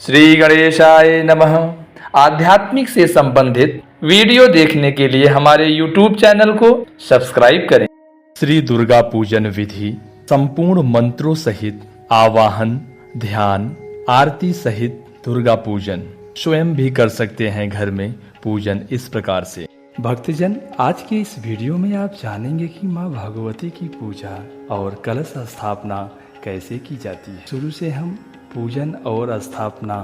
श्री गणेशाय नमः। आध्यात्मिक से संबंधित वीडियो देखने के लिए हमारे YouTube चैनल को सब्सक्राइब करें। श्री दुर्गा पूजन विधि संपूर्ण मंत्रों सहित आवाहन, ध्यान, आरती सहित दुर्गा पूजन स्वयं भी कर सकते हैं घर में पूजन इस प्रकार से। भक्तजन, आज के इस वीडियो में आप जानेंगे कि माँ भगवती की पूजा और कलश स्थापना कैसे की जाती है। शुरू से हम पूजन और स्थापना,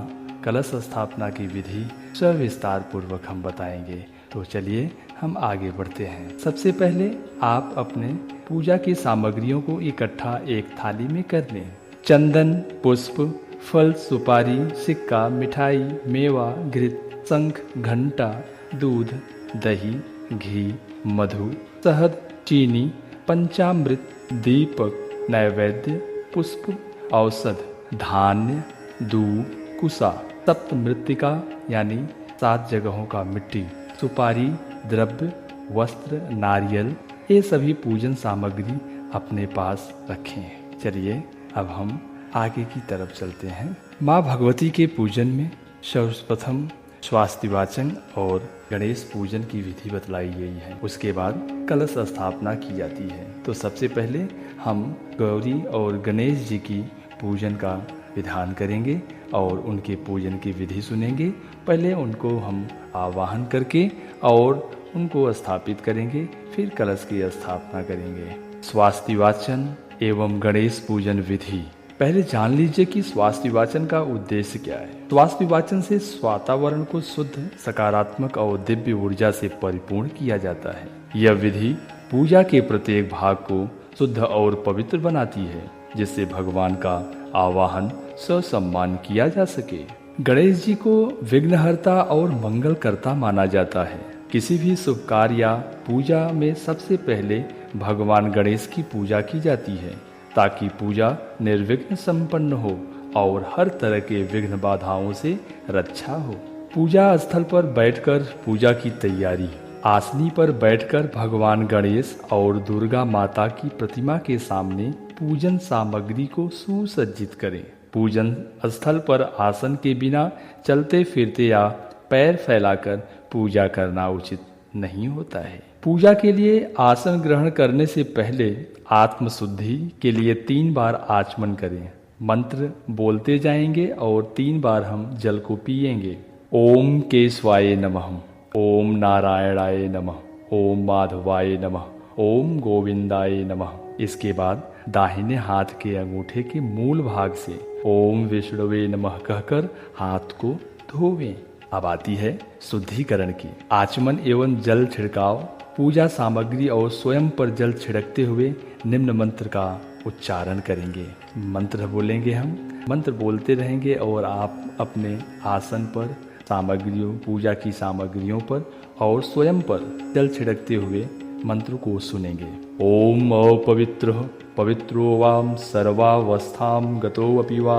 कलश स्थापना की विधि सविस्तार पूर्वक हम बताएंगे। तो चलिए हम आगे बढ़ते हैं। सबसे पहले आप अपने पूजा की सामग्रियों को इकट्ठा एक थाली में कर लें। चंदन, पुष्प, फल, सुपारी, सिक्का, मिठाई, मेवा, घृत, शंख, घंटा, दूध, दही, घी, मधु, शहद, चीनी, पंचामृत, दीपक, नैवेद्य, पुष्प, औषध, धान्य, दूब, कुसा, सप्त मृत्तिका यानी 7 जगहों का मिट्टी, सुपारी, द्रव्य, वस्त्र, नारियल, ये सभी पूजन सामग्री अपने पास रखें। चलिए अब हम आगे की तरफ चलते हैं। माँ भगवती के पूजन में सर्वप्रथम स्वास्ति वाचन और गणेश पूजन की विधि बतलाई गई है। उसके बाद कलश स्थापना की जाती है। तो सबसे पहले हम गौरी और गणेश जी की पूजन का विधान करेंगे और उनके पूजन की विधि सुनेंगे। पहले उनको हम आवाहन करके और उनको स्थापित करेंगे, फिर कलश की स्थापना करेंगे। स्वास्ति वाचन एवं गणेश पूजन विधि। पहले जान लीजिए कि स्वास्ति वाचन का उद्देश्य क्या है। स्वास्ति वाचन से वातावरण को शुद्ध, सकारात्मक और दिव्य ऊर्जा से परिपूर्ण किया जाता है। यह विधि पूजा के प्रत्येक भाग को शुद्ध और पवित्र बनाती है, जिससे भगवान का आवाहन ससम्मान किया जा सके। गणेश जी को विघ्नहर्ता और मंगलकर्ता माना जाता है। किसी भी शुभ कार्य या पूजा में सबसे पहले भगवान गणेश की पूजा की जाती है, ताकि पूजा निर्विघ्न संपन्न हो और हर तरह के विघ्न बाधाओं से रक्षा हो। पूजा स्थल पर बैठकर पूजा की तैयारी। आसनी पर बैठकर भगवान गणेश और दुर्गा माता की प्रतिमा के सामने पूजन सामग्री को सुसज्जित करें। पूजन स्थल पर आसन के बिना चलते फिरते या पैर फैलाकर पूजा करना उचित नहीं होता है। पूजा के लिए आसन ग्रहण करने से पहले आत्मशुद्धि के लिए 3 बार आचमन करें। मंत्र बोलते जाएंगे और 3 बार हम जल को पिएंगे। ओम केशवाय नमः, ओम नारायणाय नमः, ओम माधवाय नमः, ओम गोविंदाय नमः। इसके बाद दाहिने हाथ के अंगूठे के मूल भाग से ओम विष्णुवे नमः कहकर हाथ को धोवें। अब आती है शुद्धिकरण की। आचमन एवं जल छिड़काव। पूजा सामग्री और स्वयं पर जल छिड़कते हुए निम्न मंत्र का उच्चारण करेंगे। मंत्र बोलेंगे, हम मंत्र बोलते रहेंगे और आप अपने आसन पर सामग्रियों, पूजा की सामग्रियों पर और स्वयं पर जल छिड़कते हुए मंत्र को सुनेंगे। ओम अपवित्र पवित्रो वाम सर्वावस्थां गतोऽपि वा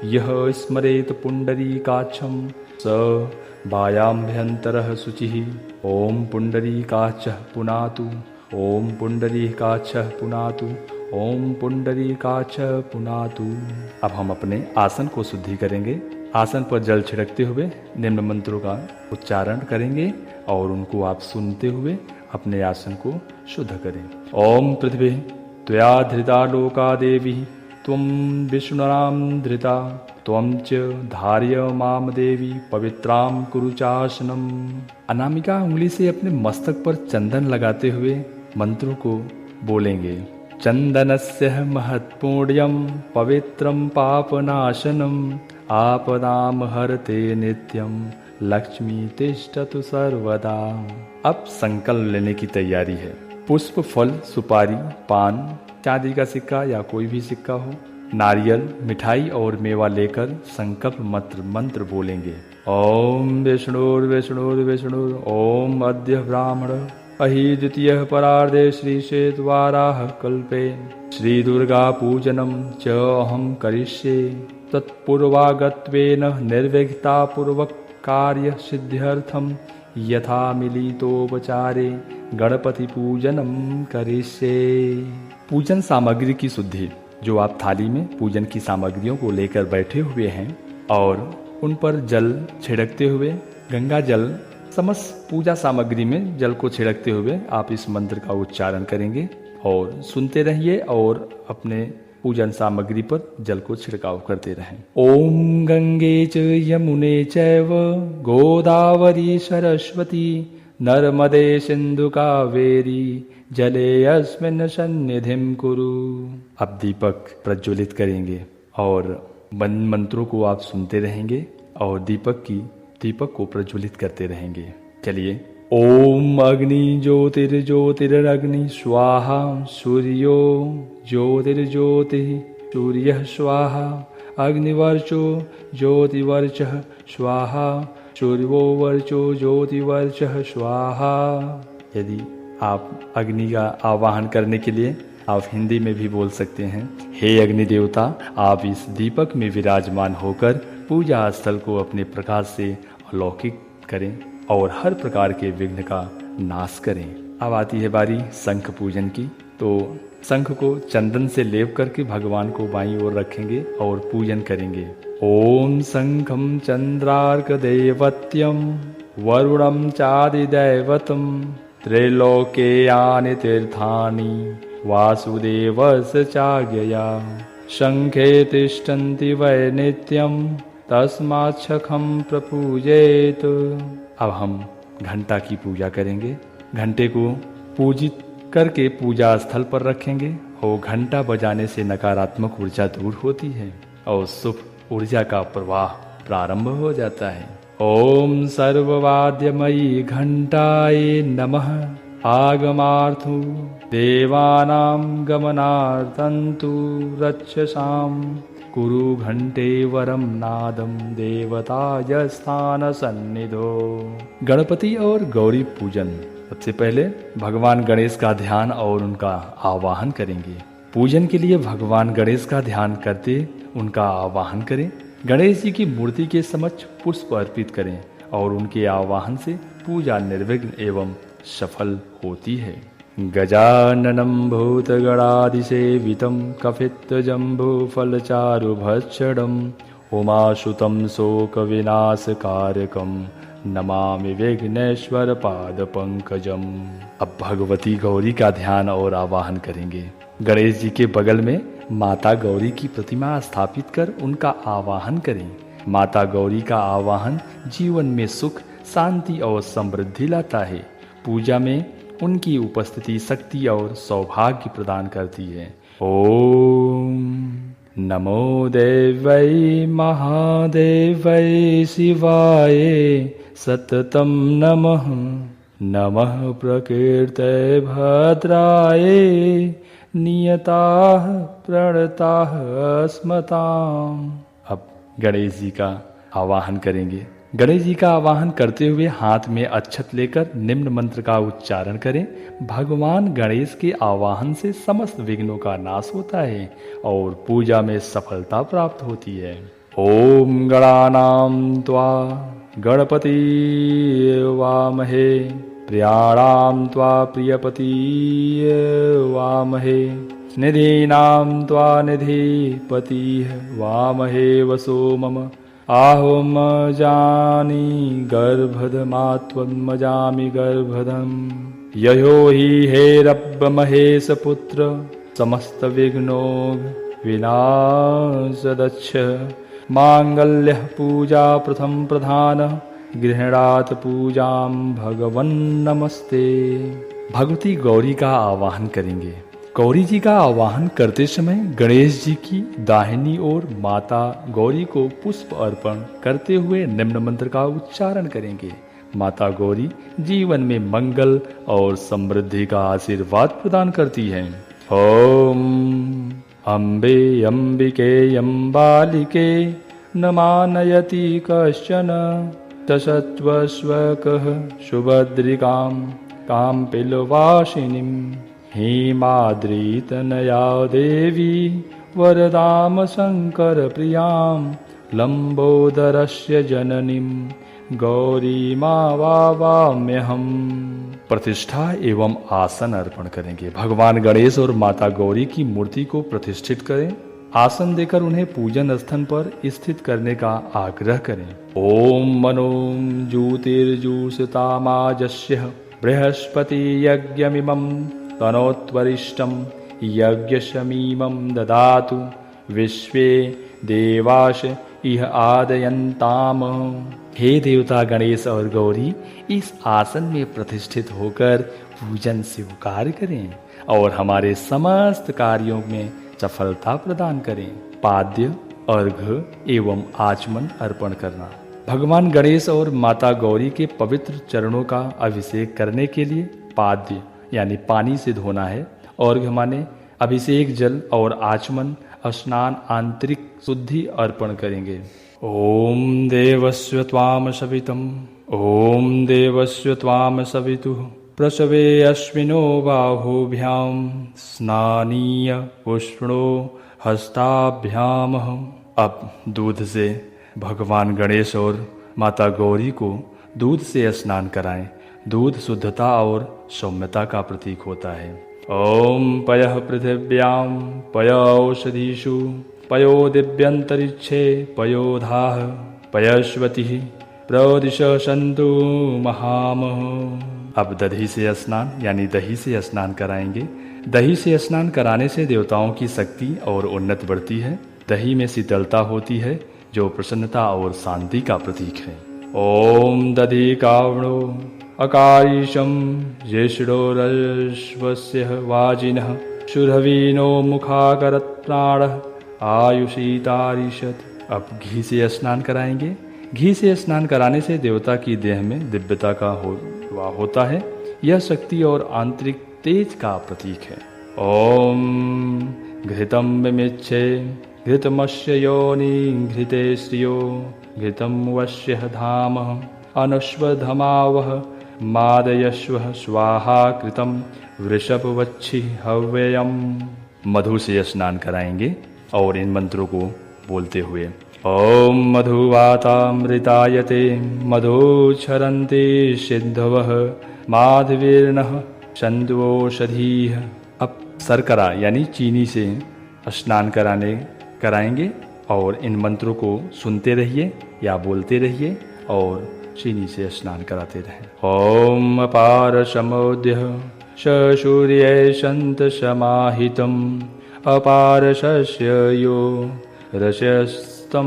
यह स्मरेत पुंडरीकाक्षं स वायाभ्यंतरः शुचिः। ओम पुंडरीकाक्षः पुनातु, ओम पुंडरीकाक्षः पुनातु, ओम पुंडरीकाक्षः पुनातु। अब हम अपने आसन को शुद्धि करेंगे। आसन पर जल छिड़कते हुए निम्न मंत्रों का उच्चारण करेंगे और उनको आप सुनते हुए अपने आसन को शुद्ध करें। ओम पृथ्वी त्वया धृता लोका देवी, त्वं विष्णुरां धृता, त्वं च धार्य माम देवी पवित्रां कुरु चासनम। अनामिका उंगली से अपने मस्तक पर चंदन लगाते हुए मंत्रों को बोलेंगे। चंदनस्य महत्पुण्यं पवित्रं पापनाशनम, आपदाम हरते नित्यं लक्ष्मी तिष्ठतु सर्वदा। अब संकल्प लेने की तैयारी है। पुष्प, फल, सुपारी, पान, चांदी का सिक्का या कोई भी सिक्का हो, नारियल, मिठाई और मेवा लेकर संकल्प मंत्र बोलेंगे। ओम विष्णुर्विष्णुर्विष्णुर्, ओम अद्य ब्राह्मण अहि द्वितीय परार्धे श्री श्वेतवाराह कल्पे श्री दुर्गा पूजनम च अहम करिष्ये। तत्पूर्वागत्वेन निर्विघ्नता पूर्वक कार्य सिद्ध्यर्थम यथा मिलितोपचारे गणपति पूजनम करिष्ये। पूजन सामग्री की शुद्धि। जो आप थाली में पूजन की सामग्रियों को लेकर बैठे हुए हैं और उन पर जल छिड़कते हुए गंगा जल समस्त पूजा सामग्री में जल को छिड़कते हुए आप इस मंत्र का उच्चारण करेंगे और सुनते रहिए और अपने पूजन सामग्री पर जल को छिड़काव करते रहें। ओम गंगे च यमुने चैव गोदावरी सरस्वती नर्मदे सिंधु कावेरी जलेऽस्मिन् सन्निधिं कुरु। अब दीपक प्रज्वलित करेंगे और मंत्रों को आप सुनते रहेंगे और दीपक को प्रज्वलित करते रहेंगे। चलिए। ओम अग्नि ज्योतिर्ज्योतिरग्नि स्वाहा सूर्यो ज्योतिर्ज्योतिः सूर्यः स्वाहा अग्निवर्चो ज्योतिवर्चः स्वाहा सूर्यो वर्चो ज्योतिवर्चः स्वाहा। यदि आप अग्नि का आवाहन करने के लिए आप हिंदी में भी बोल सकते हैं, हे अग्नि देवता, आप इस दीपक में विराजमान होकर पूजा स्थल को अपने प्रकाश से अलौकिक करें और हर प्रकार के विघ्न का नाश करें। अब आती है बारी शंख पूजन की। तो शंख को चंदन से लेप करके भगवान को बाईं ओर रखेंगे और पूजन करेंगे। ओम शंखम चंद्रार्क दैवत्यम वरुणम चादिदैवतम त्रैलोक्यानि तीर्थानि वासुदेवस्य चाज्ञया शंखे तिष्ठन्ति वै नित्यं तस्मात् शंखं प्रपूजयेत्। अब हम घंटा की पूजा करेंगे। घंटे को पूजित करके पूजा स्थल पर रखेंगे और घंटा बजाने से नकारात्मक ऊर्जा दूर होती है और शुभ ऊर्जा का प्रवाह प्रारंभ हो जाता है। ओम सर्ववाद्यमयी घंटाय नमः आगमार्थो देवानां गमनार्थन्तु रक्षसां कुरु घंटे वरम नादम देवताय स्थान सन्निधो। गणपति और गौरी पूजन। सबसे पहले भगवान गणेश का ध्यान और उनका आवाहन करेंगे। पूजन के लिए भगवान गणेश का ध्यान करते उनका आवाहन करें। गणेश जी की मूर्ति के समक्ष पुष्प अर्पित करें और उनके आवाहन से पूजा निर्विघ्न एवं सफल होती है। गजाननं भूतगणाधिसेवितं कपित्थजम्बूफलचारुभक्षणम् उमासुतं शोकविनाशकारकं नमामि विघ्नेश्वर पादपंकजम्। अब भगवती गौरी का ध्यान और आवाहन करेंगे। गणेश जी के बगल में माता गौरी की प्रतिमा स्थापित कर उनका आवाहन करें। माता गौरी का आवाहन जीवन में सुख, शांति और समृद्धि लाता है। पूजा में उनकी उपस्थिति शक्ति और सौभाग्य प्रदान करती है। ओम नमो देवै महादेवै शिवाय सततं नमः। नमः प्रकृते भद्राय नियताः प्रणताः स्मताम्। अब गणेश जी का आवाहन करेंगे। गणेश जी का आवाहन करते हुए हाथ में अक्षत लेकर निम्न मंत्र का उच्चारण करें। भगवान गणेश के आवाहन से समस्त विघ्नों का नाश होता है और पूजा में सफलता प्राप्त होती है। ओम गणानां त्वा गणपति वामहे प्रियाणां त्वा प्रियपति वामहे निधीनां त्वा निधिपति वामहे वसो मम आहोम जानी गर्भधमात्वन्मजामि गर्भधम। ययो हि हेरब्ब महेश पुत्र समस्त विघ्नो विनाशदच्छ। मांगल्यः पूजा प्रथम प्रधान गृह्णात पूजां भगवन् नमस्ते। भगवती गौरी का आवाहन करेंगे। गौरी जी का आवाहन करते समय गणेश जी की दाहिनी ओर माता गौरी को पुष्प अर्पण करते हुए निम्न मंत्र का उच्चारण करेंगे। माता गौरी जीवन में मंगल और समृद्धि का आशीर्वाद प्रदान करती है। ओम अम्बे अम्बिके अम्बालिके न मानयति कश्चन तसत्वस्वकः सुभद्रिकां काम्पिलवासिनीं हेमाद्रितनया देवी वरदाम शंकर प्रियां लंबोदरस्य जननीं गौरीमावाम्यहम्। प्रतिष्ठा एवं आसन अर्पण करेंगे। भगवान गणेश और माता गौरी की मूर्ति को प्रतिष्ठित करें आसन देकर उन्हें पूजन स्थल पर स्थित करने का आग्रह करें। ओम मनो ज्योतिर्जुषतामाजस्य बृहस्पति यज्ञमिमं तनोत्वरिष्टं यज्ञशमीमं ददातु विश्वे देवाश इह आदयन्ताम। हे देवता गणेश और गौरी, इस आसन में प्रतिष्ठित होकर पूजन स्वीकार करें और हमारे समस्त कार्यों में सफलता प्रदान करें। पाद्य, अर्घ्य एवं आचमन अर्पण करना। भगवान गणेश और माता गौरी के पवित्र चरणों का अभिषेक करने के लिए पाद्य यानी पानी से धोना है। अर्घ्य माने अभिषेक जल और आचमन स्नान आंतरिक शुद्धि अर्पण करेंगे। ओम देवस्य त्वाम सवितम ओम देवस्य त्वाम सवितुः प्रसवे अश्विनो बाहुभ्यां स्नानीय पुष्णो हस्ताभ्याम। अब दूध से भगवान गणेश और माता गौरी को दूध से स्नान कराएं। दूध शुद्धता और सौम्यता का प्रतीक होता है। ओम पयः पृथिव्यां पय औषधीषु पयो दिव्यंतरिक्षे पयोधाः पयस्वतिः प्रदिश सन्तु महामः। अब दधी से स्नान यानी दही से स्नान कराएंगे। दही से स्नान कराने से देवताओं की शक्ति और उन्नति बढ़ती है। दही में शीतलता होती है जो प्रसन्नता और शांति का प्रतीक है। ओम दधि कावणो अकारीशम ज्येष्ठोरश्वस्य वाजिनः सुरवीनो मुखाकरत्प्राणः आयुषीतारिषत्। अब घी से स्नान कराएंगे। घी से स्नान कराने से देवता की देह में दिव्यता का होता है। यह शक्ति और आंतरिक तेज का प्रतीक है। ओम घृतम मिच्छे घृतमस्य योनि घृते श्रियो घृतम वश्य धाम अनुष्वधमावह मादयश्व स्वाहा कृतम वृषभवच्छि हव्ययम। मधु से स्नान कराएंगे और इन मंत्रों को बोलते हुए ओम मधुवातामृतायते मधुक्षरन्ति सिद्धवः माधवीर्नः सन्त्वोषधीः। अब शर्करा यानी चीनी से स्नान कराएंगे और इन मंत्रों को सुनते रहिए या बोलते रहिए और चीनी से स्नान कराते रहें। ओम अपार समुद्य सूर्य संत समाहितम अपार शस्य यो रसस्तम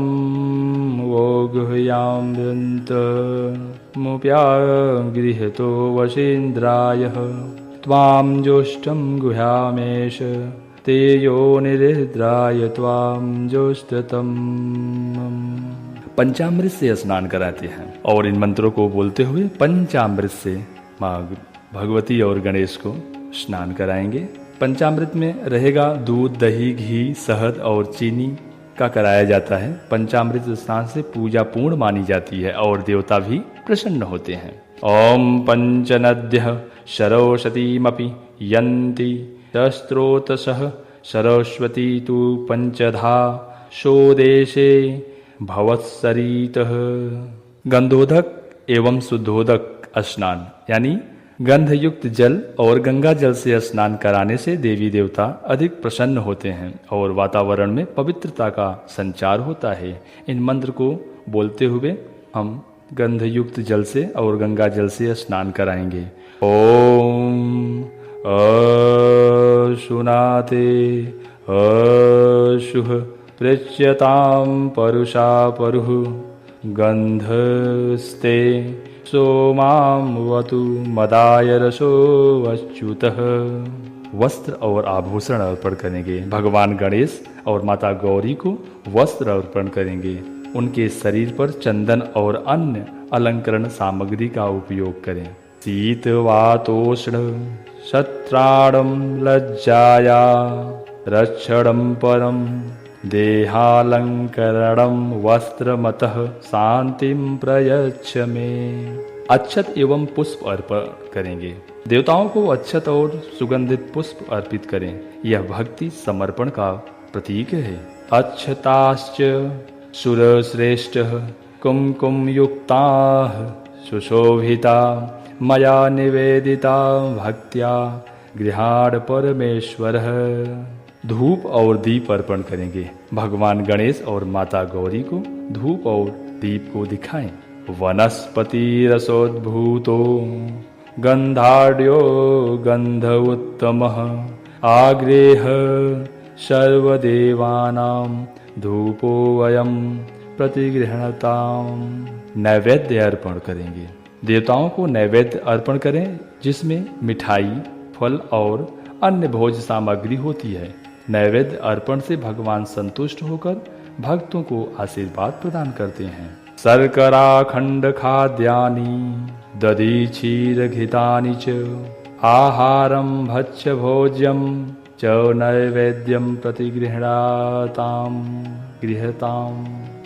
वो गुह्याम्यन्त मुप्या गृहतो वशीन्द्रायः त्वां ज्योष्टं गुह्यामेष ते यो निरिद्राय त्वां ज्योष्टतम्। पंचामृत से स्नान कराते हैं और इन मंत्रों को बोलते हुए पंचामृत से माँ भगवती और गणेश को स्नान कराएंगे। पंचामृत में रहेगा दूध, दही, घी, शहद और चीनी का कराया जाता है। पंचामृत स्नान से पूजा पूर्ण मानी जाती है और देवता भी प्रसन्न होते हैं। ओम पंचनद्यः सरस्वतीमपि यन्ति शस्त्रोतसः सरस्वती तु पंचधा सोदेशे भवत्सरितः। गंधोदक एवं शुद्धोदक स्नान यानी गंधयुक्त जल और गंगा जल से स्नान कराने से देवी देवता अधिक प्रसन्न होते हैं और वातावरण में पवित्रता का संचार होता है। इन मंत्र को बोलते हुए हम गंधयुक्त जल से और गंगा जल से स्नान कराएंगे। ओम अशुनाते अशुः पृच्यतां परुषा परुः गंधस्ते सोमावतु मदाय रसो अच्युतः। वस्त्र और आभूषण अर्पण करेंगे। भगवान गणेश और माता गौरी को वस्त्र अर्पण करेंगे। उनके शरीर पर चंदन और अन्य अलंकरण सामग्री का उपयोग करें। शीतवातोष्ण शत्राणं लज्जाया रक्षणं परम देहालंकरणं वस्त्रमतः शांतिं प्रयच्छ मे। अक्षत एवं पुष्प अर्पण करेंगे। देवताओं को अक्षत और सुगंधित पुष्प अर्पित करें। यह भक्ति समर्पण का प्रतीक है। अक्षताश्च सुरश्रेष्ठः कुमकुम युक्ताः सुशोभिता मया निवेदिता भक्त्या गृहाण परमेश्वरः। धूप और दीप अर्पण करेंगे। भगवान गणेश और माता गौरी को धूप और दीप को दिखाएं। वनस्पति रसोद्भूतो गंधाढ्यो गंध उत्तमः आग्रेह सर्वदेवानां धूपो वयम प्रतिगृह्णताम। नैवेद्य अर्पण करेंगे। देवताओं को नैवेद्य अर्पण करें जिसमें मिठाई, फल और अन्य भोज्य सामग्री होती है। नैवेद्य अर्पण से भगवान संतुष्ट होकर भक्तों को आशीर्वाद प्रदान करते हैं। शर्करा खंड खाद्यानि दधि क्षीर घृतानि च आहारम भक्ष्य भोज्यम च नैवेद्यम गृहताम।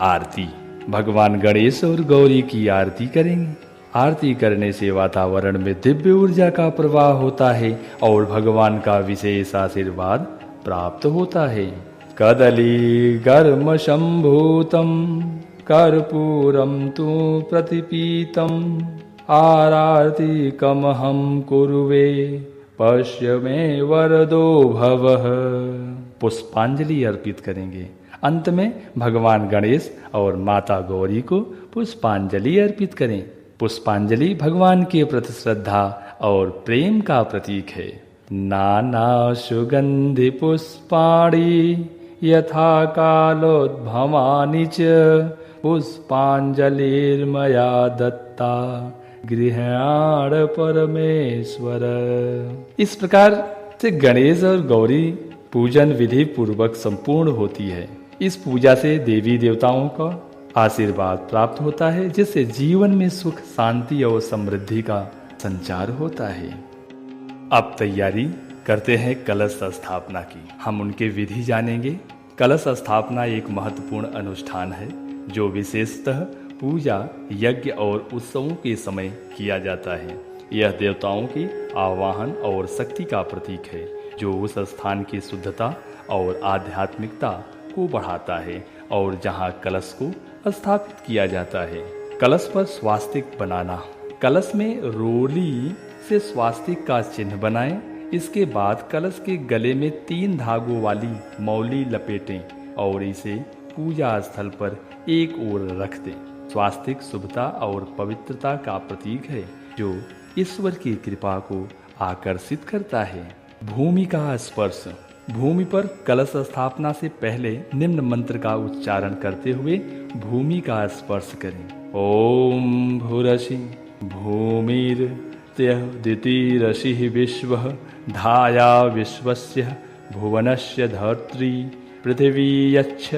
आरती। भगवान गणेश और गौरी की आरती करेंगे। आरती करने से वातावरण में दिव्य ऊर्जा का प्रवाह होता है और भगवान का विशेष आशीर्वाद प्राप्त होता है। कदली गर्म संभूतम कर्पूरम तु प्रतिपीतम आरती कमहम कुरुवे पश्य में वरदो भवः। पुष्पांजलि अर्पित करेंगे। अंत में भगवान गणेश और माता गौरी को पुष्पांजलि अर्पित करें। पुष्पांजलि भगवान के प्रति श्रद्धा और प्रेम का प्रतीक है। नाना सुगंधि पुष्पाणि यथा कालोद्भवानि च पुष्पांजलिर्मया दत्ता गृहाण परमेश्वर। इस प्रकार से गणेश और गौरी पूजन विधि पूर्वक संपूर्ण होती है। इस पूजा से देवी देवताओं का आशीर्वाद प्राप्त होता है जिससे जीवन में सुख, शांति और समृद्धि का संचार होता है। अब तैयारी करते हैं कलश स्थापना की। हम उनके विधि जानेंगे। कलश स्थापना एक महत्वपूर्ण अनुष्ठान है जो विशेषतः पूजा, यज्ञ और उत्सवों के समय किया जाता है। यह देवताओं के आवाहन और शक्ति का प्रतीक है जो उस स्थान की शुद्धता और आध्यात्मिकता को बढ़ाता है और जहां कलश को स्थापित किया जाता है। कलश पर स्वास्तिक बनाना। कलश में रोली से स्वास्तिक का चिन्ह बनाएं। इसके बाद कलश के गले में 3 धागों वाली मौली लपेटें और इसे पूजा स्थल पर एक ओर रख दें। स्वास्तिक शुभता और पवित्रता का प्रतीक है जो ईश्वर की कृपा को आकर्षित करता है। भूमि का स्पर्श। भूमि पर कलश स्थापना से पहले निम्न मंत्र का उच्चारण करते हुए भूमि का स्पर्श करें। ओम भूरसि भूमिर्त्यदितिरसिः विश्वः धाया विश्वस्य भुवनस्य धर्त्री पृथिवी यच्छ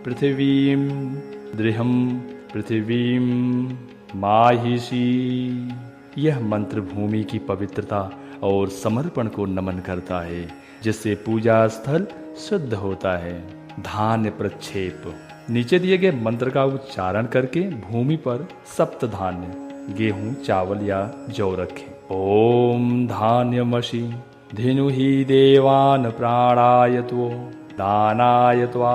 पृथिवीं दृहं पृथिवीं माहिषी। यह मंत्र भूमि की पवित्रता और समर्पण को नमन करता है जिससे पूजा स्थल शुद्ध होता है। धान्य प्रक्षेप। नीचे दिए गए मंत्र का उच्चारण करके भूमि पर सप्त धान्य गेहूं, चावल या जौ रखें। ओम धान्यमसि धिनुहि देवान् प्राणायत्वो दानायत्वा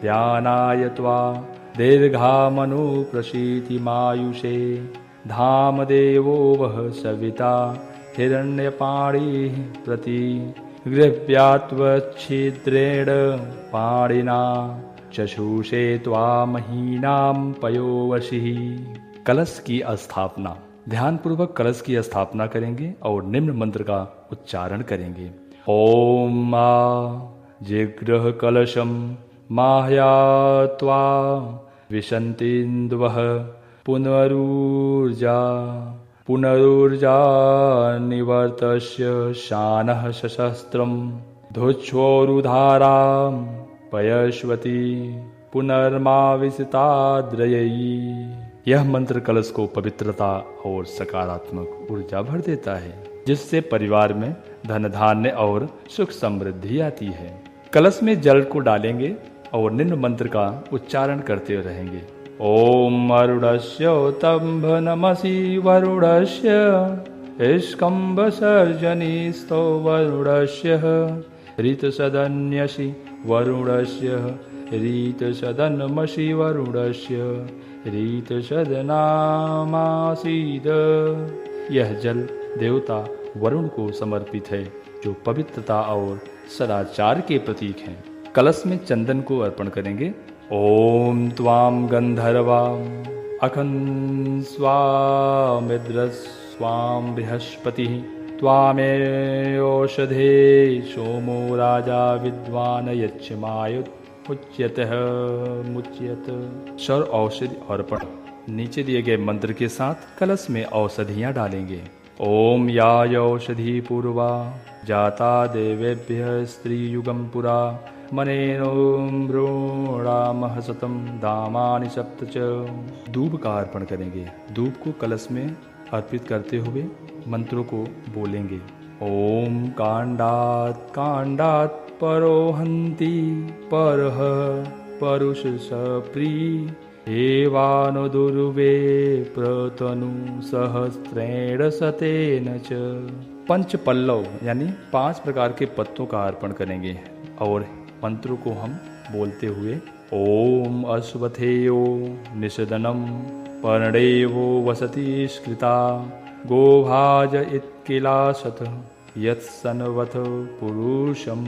ध्यानायत्वा दीर्घामनु प्रसीतिमायुषे धाम देवो वह सविता हिरण्यपाणिः प्रति गृह्यात्वच्छिद्रेण पाणिना चक्षुषे त्वामहीनां पयोवशिः। कलश की स्थापना। ध्यानपूर्वक कलश की स्थापना करेंगे और निम्न मंत्र का उच्चारण करेंगे। ओम मा जिग्रह कलशम माह्यात्वा विशन्तीन्द्वः पुनरुर्जा निवर्तस्य शानः सशस्त्रं धुच्छोरुधारां पयश्वती पुनर्माविसिताद्रयी। यह मंत्र कलश को पवित्रता और सकारात्मक ऊर्जा भर देता है जिससे परिवार में धन धान्य और सुख समृद्धि आती है। कलश में जल को डालेंगे और निम्न मंत्र का उच्चारण करते रहेंगे। ओम अरुणस्य तंभ नमसि वरुणस्य स्कंभ सर्जनीस्तो वरुणस्य ऋतसदन्यसि वरुणस्य ऋतसदन्मसि वरुणस्य ऋतसदनामासीद। यह जल देवता वरुण को समर्पित है जो पवित्रता और सदाचार के प्रतीक हैं। कलश में चंदन को अर्पण करेंगे। ओम त्वाम गंधर्वा अखन स्वामिद्र स्वाम बृहस्पति त्वामे औषधे सोमो राजा विद्वान यच्छमायुत मुच्यतः मुच्यत। सर औषधि अर्पण। नीचे दिए गए मंत्र के साथ कलश में औषधियाँ डालेंगे। ओम या औषधि पूर्वा जाता देवेभ्य स्त्रीयुगम पुरा मनेनो भ्रूणामह शतम दामानि सप्त च। दूब का अर्पण करेंगे। दूब को कलश में अर्पित करते हुए मंत्रों को बोलेंगे। ओम कांडात कांडात परोहंति परह परुष सप्री एवानो दुर्वे प्रतनु सहस्रेण सतेन च। पंच पल्लव यानी 5 प्रकार के पत्तों का अर्पण करेंगे और मंत्रों को हम बोलते हुए ओम अश्वथेयो निषदनम पर्णेवो वसति स्कृता गोभाज इत्किलाशत यत्सनवथ पुरुषम।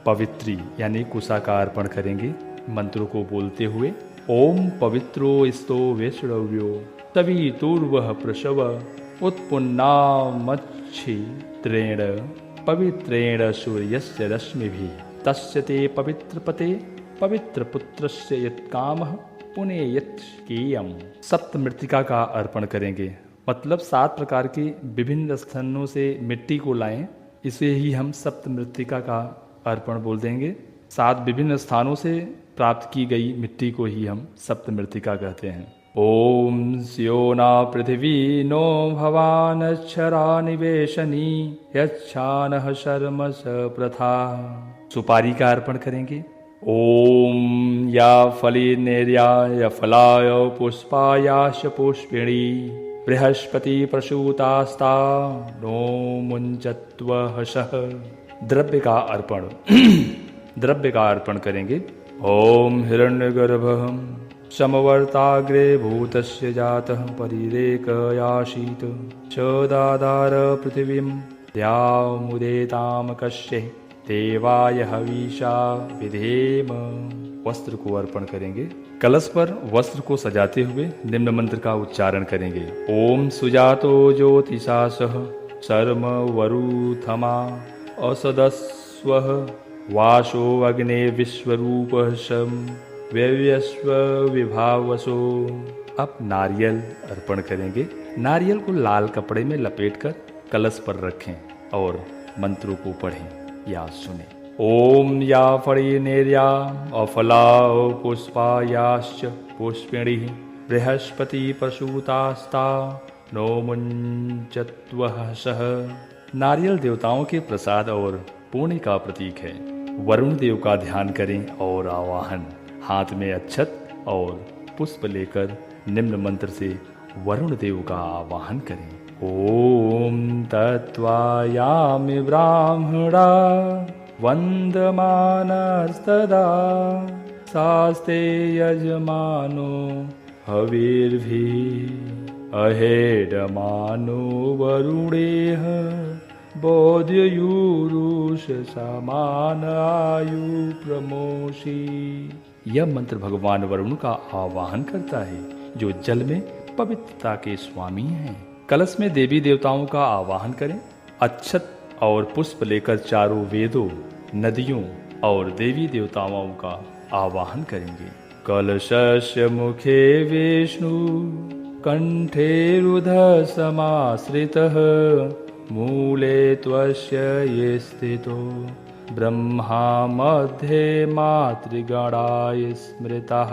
पवित्री यानी कुशा का अर्पण करेंगे मंत्रों को बोलते हुए ओम पवित्रो स्तो वैष्णव्यो सवितुर्वः प्रसव उत्पुन्नामच्छिद्रेण पवित्रेण सूर्यस्य रश्मिभिः तस्य ते पवित्रपते पवित्रपुत्रस्य यत्कामः पुनेयत्केयम्। सप्त मृत्तिका का अर्पण करेंगे, मतलब 7 प्रकार के विभिन्न स्थानों से मिट्टी को लाएं, इसे ही हम सप्त मृत्तिका का अर्पण बोल देंगे। 7 विभिन्न स्थानों से प्राप्त की गई मिट्टी को ही हम सप्त मृत्तिका कहते हैं। ओम स्योना पृथ्वी नो भवानक्षरा निवेशनी यच्छानः शर्म स प्रथा। सुपारी का अर्पण करेंगे। ओम या फली नेर्याय फलाय पुष्पायाश पुष्पिणी बृहस्पति प्रसूतास्ता नो मुंचत्वहशः। द्रव्य का अर्पण द्रव्य का अर्पण करेंगे। ओम हिरण्यगर्भः समवर्ताग्रे भूतस्य जातः परिरेकयाशीत च दादार पृथिवीं द्यामुदेताम कश्ये देवाय हविषा विधेम। वस्त्र को अर्पण करेंगे। कलश पर वस्त्र को सजाते हुए निम्न मंत्र का उच्चारण करेंगे। ओम सुजातो ज्योतिषासः शर्म वरुथमा असदस्वः वासो अग्ने विश्वरूपः शम व्यस्व विभावसो। अब नारियल अर्पण करेंगे। नारियल को लाल कपड़े में लपेटकर कलश पर रखें और मंत्रों को पढ़ें या सुने। ओम या फड़ी नेर्या अफला पुष्पायाश्च पुष्पिणी बृहस्पति प्रसूतास्ता नो मुंचत्वहशः। नारियल देवताओं के प्रसाद और पुण्य का प्रतीक है। वरुण देव का ध्यान करें और आवाहन। हाथ में अक्षत और पुष्प लेकर निम्न मंत्र से वरुण देव का आवाहन करें। ओम तत्वायामि ब्राह्मणा वन्दमानस्तदा शास्ते यजमानो हविर्भिः अहेडमानो वरुणेह बोध्ययूरुष समान आयु प्रमोषी। यह मंत्र भगवान वरुण का आवाहन करता है जो जल में पवित्रता के स्वामी हैं। कलश में देवी देवताओं का आवाहन करें। अक्षत और पुष्प लेकर चारों वेदों, नदियों और देवी देवताओं का आवाहन करेंगे। कलशस्य मुखे विष्णु कंठे रुद्र समाश्रितः मूले त्वस्य ये स्थितो ब्रह्मा मध्ये मातृगणाय स्मृतः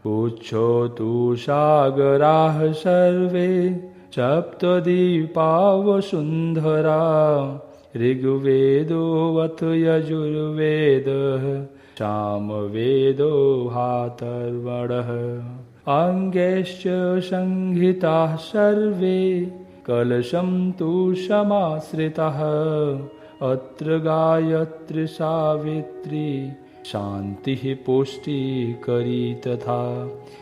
कुच्छोतु सागराः सर्वे सप्तद्वीपावसुन्धरा ऋग्वेदोऽथ यजुर्वेदः सामवेदो हाथर्वणः अंगैश्च संहिताः सर्वे कलशं तु समाश्रिताः अत्र गायत्री सावित्री शांति पुष्टिकरी तथा।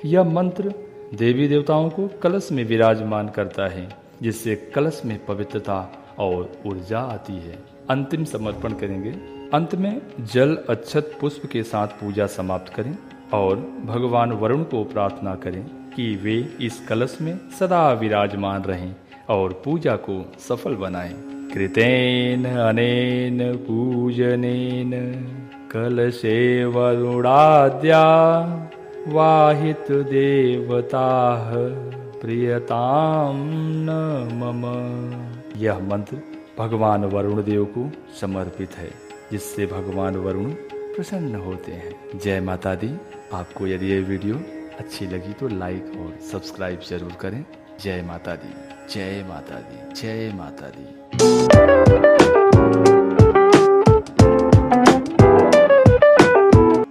यह मंत्र देवी देवताओं को कलश में विराजमान करता है, जिससे कलश में पवित्रता और ऊर्जा आती है। अंतिम समर्पण करेंगे। अंत में जल अक्षत पुष्प के साथ पूजा समाप्त करें और भगवान वरुण को प्रार्थना करें कि वे इस कलश में सदा विराजमान रहें और पूजा को सफल बनाएं। कृतेन अनेन पूजनेन कलशे वरुणाद्या वाहित देवताः प्रियताम न मम। यह मंत्र भगवान वरुण देव को समर्पित है, जिससे भगवान वरुण प्रसन्न होते हैं। जय माता दी। आपको यदि ये वीडियो अच्छी लगी तो लाइक और सब्सक्राइब जरूर करें। जय माता दी, जय माता दी, जय माता दी।